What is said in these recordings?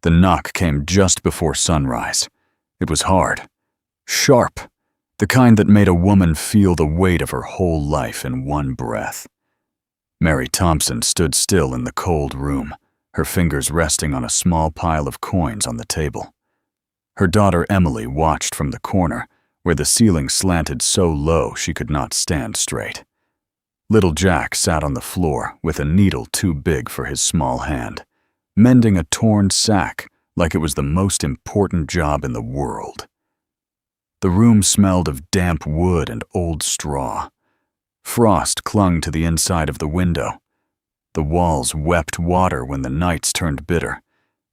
The knock came just before sunrise. It was hard, sharp, the kind that made a woman feel the weight of her whole life in one breath. Mary Thompson stood still in the cold room, her fingers resting on a small pile of coins on the table. Her daughter Emily watched from the corner, where the ceiling slanted so low she could not stand straight. Little Jack sat on the floor with a needle too big for his small hand, mending a torn sack like it was the most important job in the world. The room smelled of damp wood and old straw. Frost clung to the inside of the window. The walls wept water when the nights turned bitter,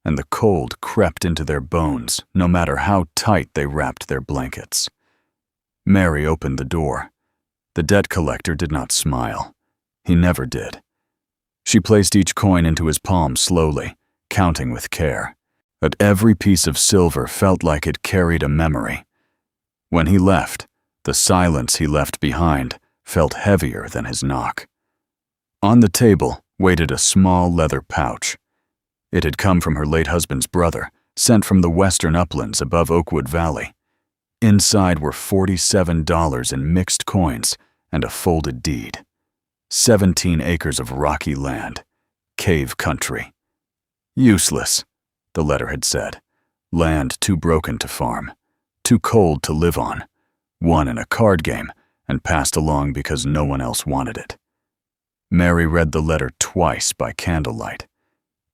and the cold crept into their bones no matter how tight they wrapped their blankets. Mary opened the door. The debt collector did not smile. He never did. She placed each coin into his palm slowly, counting with care. But every piece of silver felt like it carried a memory. When he left, the silence he left behind felt heavier than his knock. On the table waited a small leather pouch. It had come from her late husband's brother, sent from the western uplands above Oakwood Valley. Inside were $47 in mixed coins and a folded deed. 17 acres of rocky land, cave country. Useless, the letter had said. Land too broken to farm, too cold to live on, won in a card game and passed along because no one else wanted it. Mary read the letter twice by candlelight.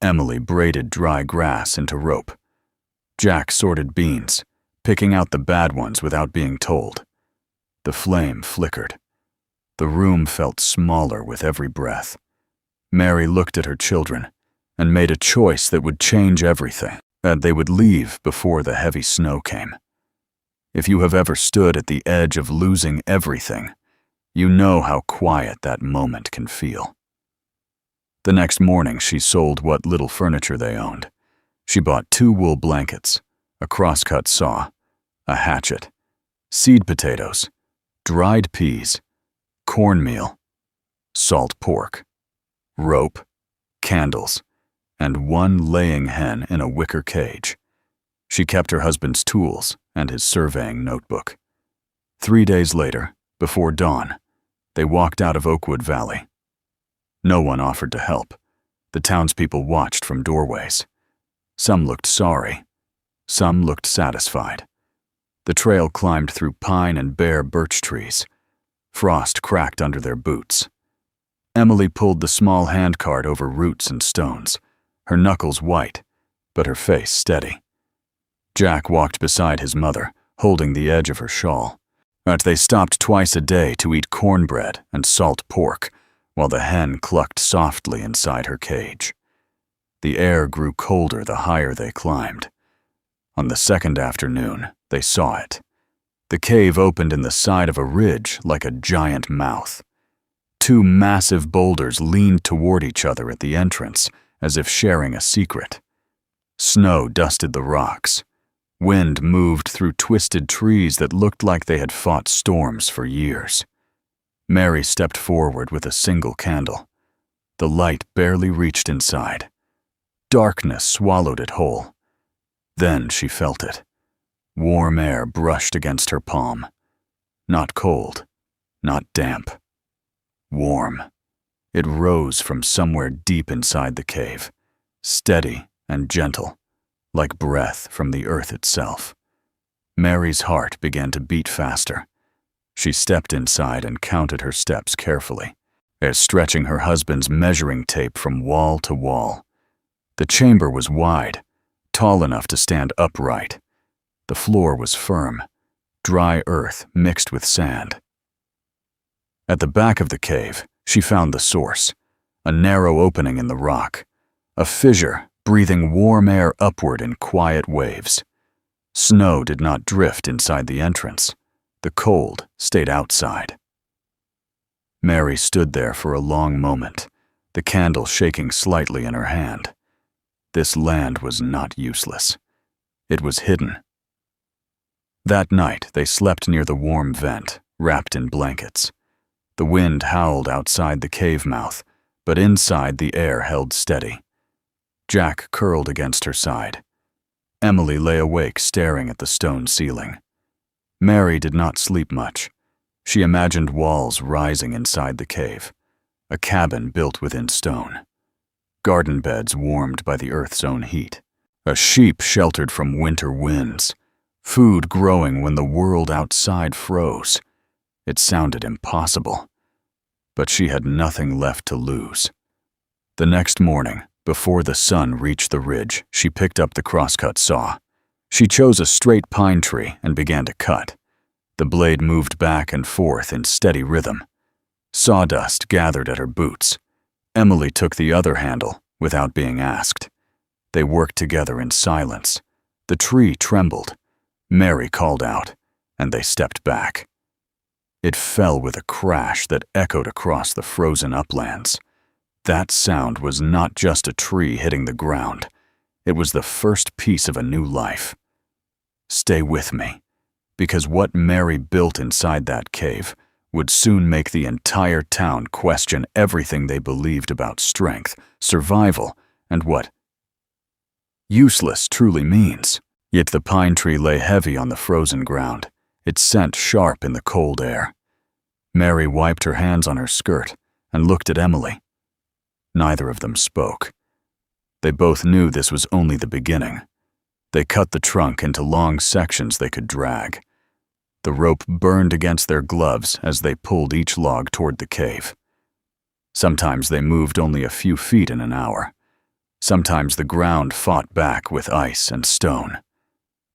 Emily braided dry grass into rope. Jack sorted beans, picking out the bad ones without being told. The flame flickered. The room felt smaller with every breath. Mary looked at her children and made a choice that would change everything, that they would leave before the heavy snow came. If you have ever stood at the edge of losing everything, you know how quiet that moment can feel. The next morning, she sold what little furniture they owned. She bought 2 wool blankets, a crosscut saw, a hatchet, seed potatoes, dried peas, cornmeal, salt pork, rope, candles, and 1 laying hen in a wicker cage. She kept her husband's tools and his surveying notebook. 3 days later, before dawn, they walked out of Oakwood Valley. No one offered to help. The townspeople watched from doorways. Some looked sorry. Some looked satisfied. The trail climbed through pine and bare birch trees. Frost cracked under their boots. Emily pulled the small handcart over roots and stones, her knuckles white, but her face steady. Jack walked beside his mother, holding the edge of her shawl. But they stopped twice a day to eat cornbread and salt pork, while the hen clucked softly inside her cage. The air grew colder the higher they climbed. On the second afternoon, they saw it. The cave opened in the side of a ridge like a giant mouth. 2 massive boulders leaned toward each other at the entrance, as if sharing a secret. Snow dusted the rocks. Wind moved through twisted trees that looked like they had fought storms for years. Mary stepped forward with a single candle. The light barely reached inside. Darkness swallowed it whole. Then she felt it. Warm air brushed against her palm. Not cold, not damp. Warm. It rose from somewhere deep inside the cave, steady and gentle, like breath from the earth itself. Mary's heart began to beat faster. She stepped inside and counted her steps carefully, as stretching her husband's measuring tape from wall to wall. The chamber was wide, tall enough to stand upright. The floor was firm, dry earth mixed with sand. At the back of the cave, she found the source, a narrow opening in the rock, a fissure breathing warm air upward in quiet waves. Snow did not drift inside the entrance. The cold stayed outside. Mary stood there for a long moment, the candle shaking slightly in her hand. This land was not useless. It was hidden. That night, they slept near the warm vent, wrapped in blankets. The wind howled outside the cave mouth, but inside the air held steady. Jack curled against her side, Emily lay awake staring at the stone ceiling. Mary did not sleep much. She imagined walls rising inside the cave, a cabin built within stone, garden beds warmed by the earth's own heat, a sheep sheltered from winter winds, food growing when the world outside froze. It sounded impossible, but she had nothing left to lose. The next morning, before the sun reached the ridge, she picked up the crosscut saw. She chose a straight pine tree and began to cut. The blade moved back and forth in steady rhythm. Sawdust gathered at her boots. Emily took the other handle without being asked. They worked together in silence. The tree trembled. Mary called out, and they stepped back. It fell with a crash that echoed across the frozen uplands. That sound was not just a tree hitting the ground. It was the first piece of a new life. Stay with me, because what Mary built inside that cave would soon make the entire town question everything they believed about strength, survival, and what useless truly means. Yet the pine tree lay heavy on the frozen ground, its scent sharp in the cold air. Mary wiped her hands on her skirt and looked at Emily. Neither of them spoke. They both knew this was only the beginning. They cut the trunk into long sections they could drag. The rope burned against their gloves as they pulled each log toward the cave. Sometimes they moved only a few feet in an hour. Sometimes the ground fought back with ice and stone.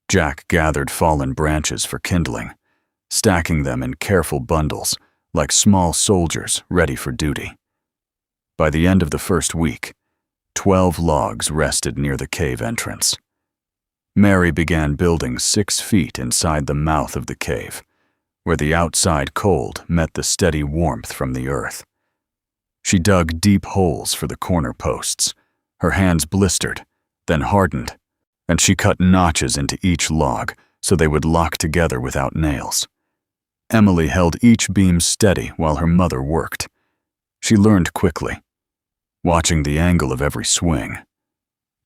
Jack gathered fallen branches for kindling, stacking them in careful bundles like small soldiers ready for duty. By the end of the first week, 12 logs rested near the cave entrance. Mary began building 6 feet inside the mouth of the cave, where the outside cold met the steady warmth from the earth. She dug deep holes for the corner posts. Her hands blistered, then hardened, and she cut notches into each log so they would lock together without nails. Emily held each beam steady while her mother worked. She learned quickly, watching the angle of every swing.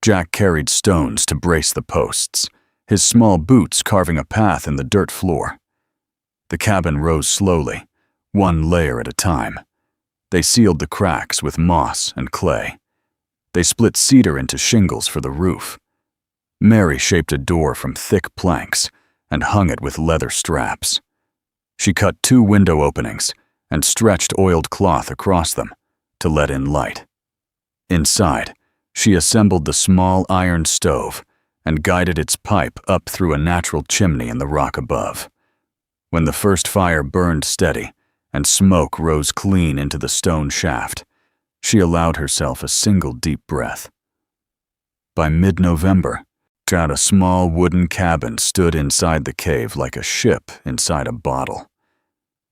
Jack carried stones to brace the posts, his small boots carving a path in the dirt floor. The cabin rose slowly, one layer at a time. They sealed the cracks with moss and clay. They split cedar into shingles for the roof. Mary shaped a door from thick planks and hung it with leather straps. She cut 2 window openings and stretched oiled cloth across them to let in light. Inside, she assembled the small iron stove and guided its pipe up through a natural chimney in the rock above. When the first fire burned steady and smoke rose clean into the stone shaft, she allowed herself a single deep breath. By mid-November, a small wooden cabin stood inside the cave like a ship inside a bottle.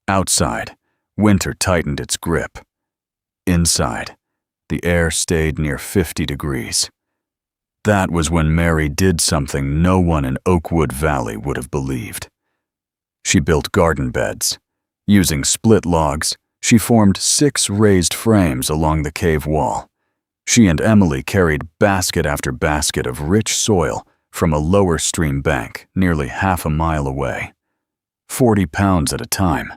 Outside, winter tightened its grip. Inside, the air stayed near 50 degrees. That was when Mary did something no one in Oakwood Valley would have believed. She built garden beds. Using split logs, she formed 6 raised frames along the cave wall. She and Emily carried basket after basket of rich soil from a lower stream bank nearly half a mile away. 40 pounds at a time.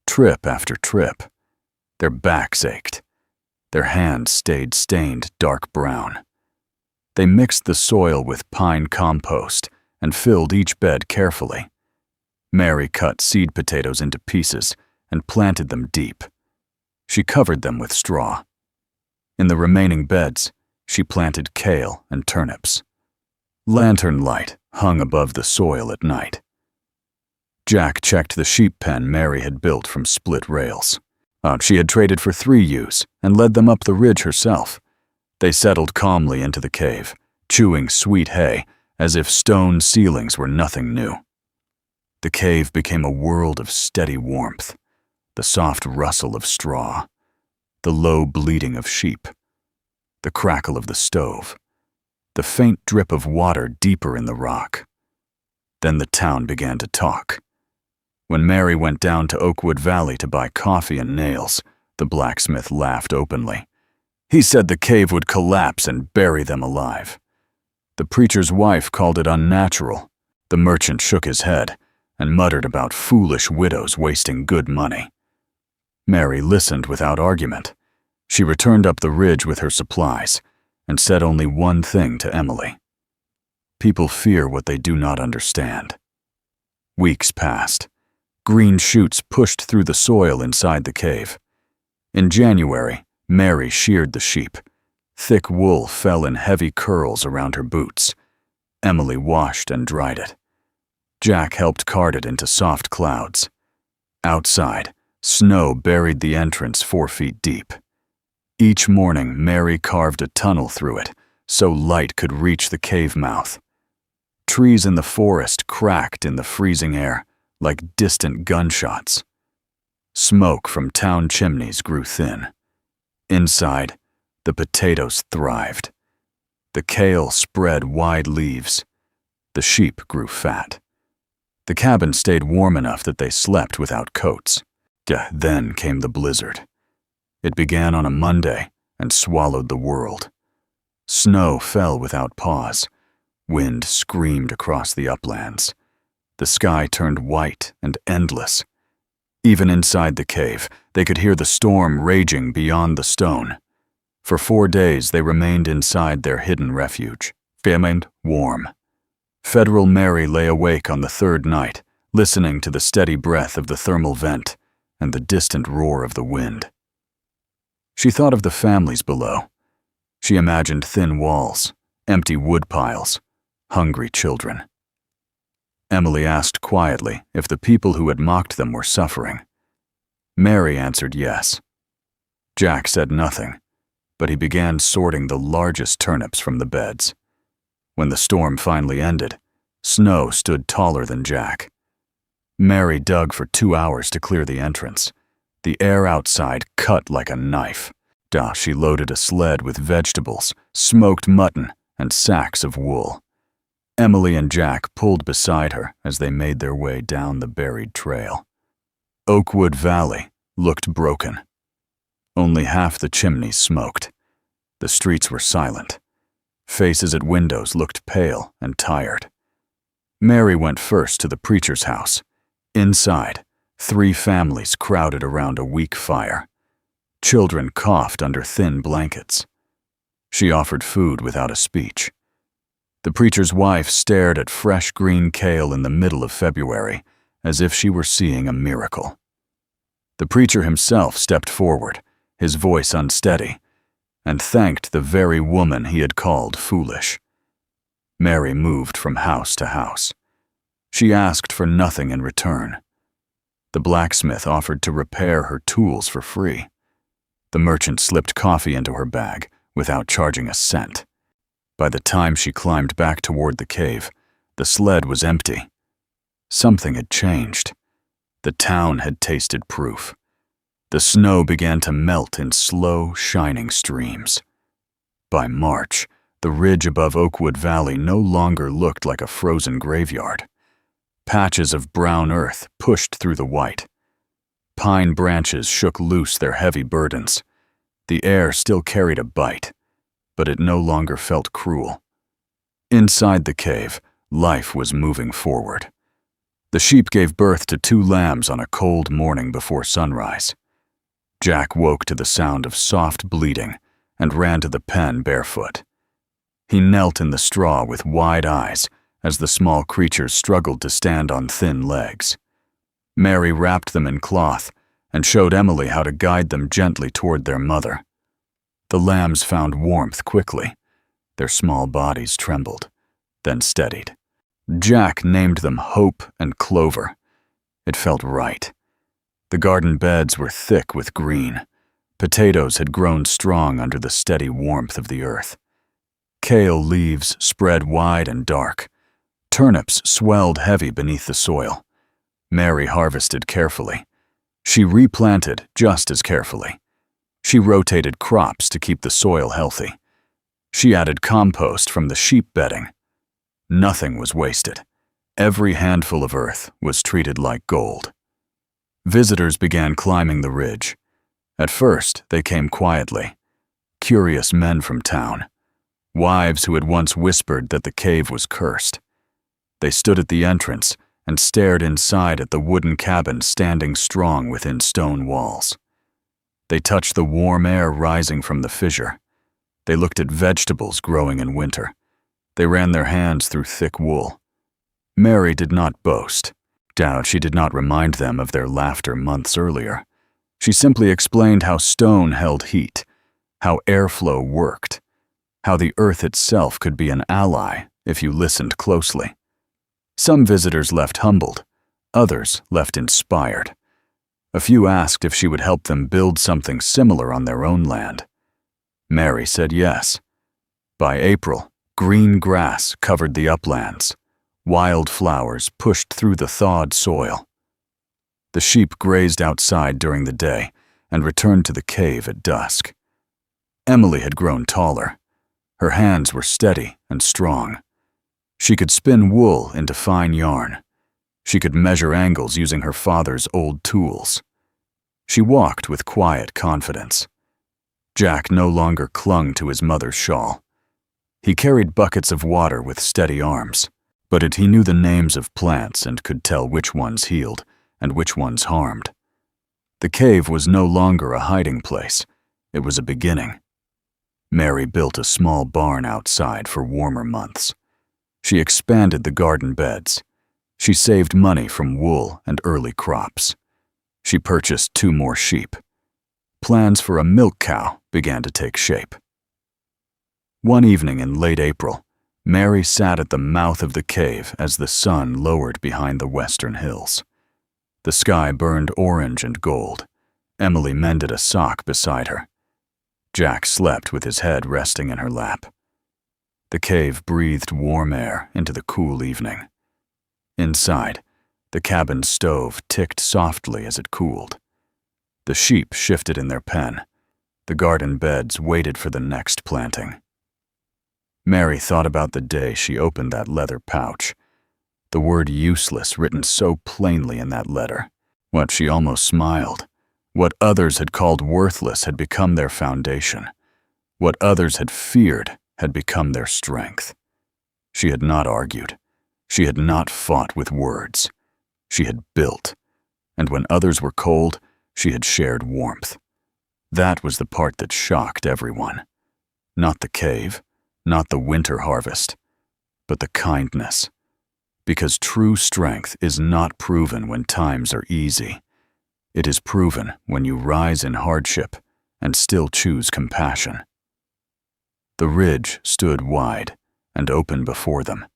Trip after trip. Their backs ached. Their hands stayed stained dark brown. They mixed the soil with pine compost and filled each bed carefully. Mary cut seed potatoes into pieces and planted them deep. She covered them with straw. In the remaining beds, she planted kale and turnips. Lantern light hung above the soil at night. Jack checked the sheep pen Mary had built from split rails. She had traded for 3 ewes and led them up the ridge herself. They settled calmly into the cave, chewing sweet hay as if stone ceilings were nothing new. The cave became a world of steady warmth, the soft rustle of straw, the low bleating of sheep, the crackle of the stove, the faint drip of water deeper in the rock. Then the town began to talk. When Mary went down to Oakwood Valley to buy coffee and nails, the blacksmith laughed openly. He said the cave would collapse and bury them alive. The preacher's wife called it unnatural. The merchant shook his head and muttered about foolish widows wasting good money. Mary listened without argument. She returned up the ridge with her supplies and said only one thing to Emily. People fear what they do not understand. Weeks passed. Green shoots pushed through the soil inside the cave. In January, Mary sheared the sheep. Thick wool fell in heavy curls around her boots. Emily washed and dried it. Jack helped cart it into soft clouds. Outside, snow buried the entrance 4 feet deep. Each morning, Mary carved a tunnel through it so light could reach the cave mouth. Trees in the forest cracked in the freezing air like distant gunshots. Smoke from town chimneys grew thin. Inside, the potatoes thrived. The kale spread wide leaves. The sheep grew fat. The cabin stayed warm enough that they slept without coats. Then came the blizzard. It began on a Monday and swallowed the world. Snow fell without pause. Wind screamed across the uplands. The sky turned white and endless. Even inside the cave, they could hear the storm raging beyond the stone. For 4 days, they remained inside their hidden refuge, remained warm. Federal Mary lay awake on the 3rd night, listening to the steady breath of the thermal vent and the distant roar of the wind. She thought of the families below. She imagined thin walls, empty wood piles, hungry children. Emily asked quietly if the people who had mocked them were suffering. Mary answered yes. Jack said nothing, but he began sorting the largest turnips from the beds. When the storm finally ended, snow stood taller than Jack. Mary dug for 2 hours to clear the entrance. The air outside cut like a knife. She loaded a sled with vegetables, smoked mutton, and sacks of wool. Emily and Jack pulled beside her as they made their way down the buried trail. Oakwood Valley looked broken. Only half the chimneys smoked. The streets were silent. Faces at windows looked pale and tired. Mary went first to the preacher's house. Inside, 3 families crowded around a weak fire. Children coughed under thin blankets. She offered food without a speech. The preacher's wife stared at fresh green kale in the middle of February, as if she were seeing a miracle. The preacher himself stepped forward, his voice unsteady, and thanked the very woman he had called foolish. Mary moved from house to house. She asked for nothing in return. The blacksmith offered to repair her tools for free. The merchant slipped coffee into her bag without charging a cent. By the time she climbed back toward the cave, the sled was empty. Something had changed. The town had tasted proof. The snow began to melt in slow, shining streams. By March, the ridge above Oakwood Valley no longer looked like a frozen graveyard. Patches of brown earth pushed through the white. Pine branches shook loose their heavy burdens. The air still carried a bite, but it no longer felt cruel. Inside the cave, life was moving forward. The sheep gave birth to 2 lambs on a cold morning before sunrise. Jack woke to the sound of soft bleating and ran to the pen barefoot. He knelt in the straw with wide eyes as the small creatures struggled to stand on thin legs. Mary wrapped them in cloth and showed Emily how to guide them gently toward their mother. The lambs found warmth quickly. Their small bodies trembled, then steadied. Jack named them Hope and Clover. It felt right. The garden beds were thick with green. Potatoes had grown strong under the steady warmth of the earth. Kale leaves spread wide and dark. Turnips swelled heavy beneath the soil. Mary harvested carefully. She replanted just as carefully. She rotated crops to keep the soil healthy. She added compost from the sheep bedding. Nothing was wasted. Every handful of earth was treated like gold. Visitors began climbing the ridge. At first, they came quietly. Curious men from town. wives who had once whispered that the cave was cursed. They stood at the entrance and stared inside at the wooden cabin standing strong within stone walls. They touched the warm air rising from the fissure. They looked at vegetables growing in winter. They ran their hands through thick wool. Mary did not boast. Doubt she did not remind them of their laughter months earlier. She simply explained how stone held heat, how airflow worked, how the earth itself could be an ally if you listened closely. Some visitors left humbled, others left inspired. A few asked if she would help them build something similar on their own land. Mary said yes. By April, green grass covered the uplands. Wild flowers pushed through the thawed soil. The sheep grazed outside during the day and returned to the cave at dusk. Emily had grown taller. Her hands were steady and strong. She could spin wool into fine yarn. She could measure angles using her father's old tools. She walked with quiet confidence. Jack no longer clung to his mother's shawl. He carried buckets of water with steady arms, but he knew the names of plants and could tell which ones healed and which ones harmed. The cave was no longer a hiding place. It was a beginning. Mary built a small barn outside for warmer months. She expanded the garden beds. She saved money from wool and early crops. She purchased 2 more sheep. Plans for a milk cow began to take shape. One evening in late April, Mary sat at the mouth of the cave as the sun lowered behind the western hills. The sky burned orange and gold. Emily mended a sock beside her. Jack slept with his head resting in her lap. The cave breathed warm air into the cool evening. Inside, the cabin stove ticked softly as it cooled. The sheep shifted in their pen. The garden beds waited for the next planting. Mary thought about the day she opened that leather pouch. The word useless written so plainly in that letter. What she almost smiled. What others had called worthless had become their foundation. What others had feared had become their strength. She had not argued. She had not fought with words. She had built. And when others were cold, she had shared warmth. That was the part that shocked everyone. Not the cave, not the winter harvest, but the kindness. Because true strength is not proven when times are easy. It is proven when you rise in hardship and still choose compassion. The ridge stood wide and open before them.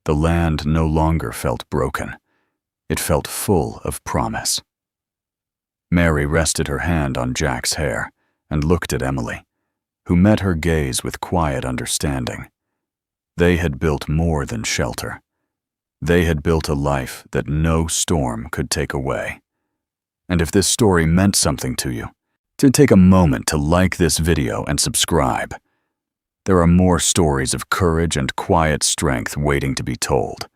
The land no longer felt broken. It felt full of promise. Mary rested her hand on Jack's hair and looked at Emily, who met her gaze with quiet understanding. They had built more than shelter. They had built a life that no storm could take away. And if this story meant something to you, to take a moment to like this video and subscribe. There are more stories of courage and quiet strength waiting to be told.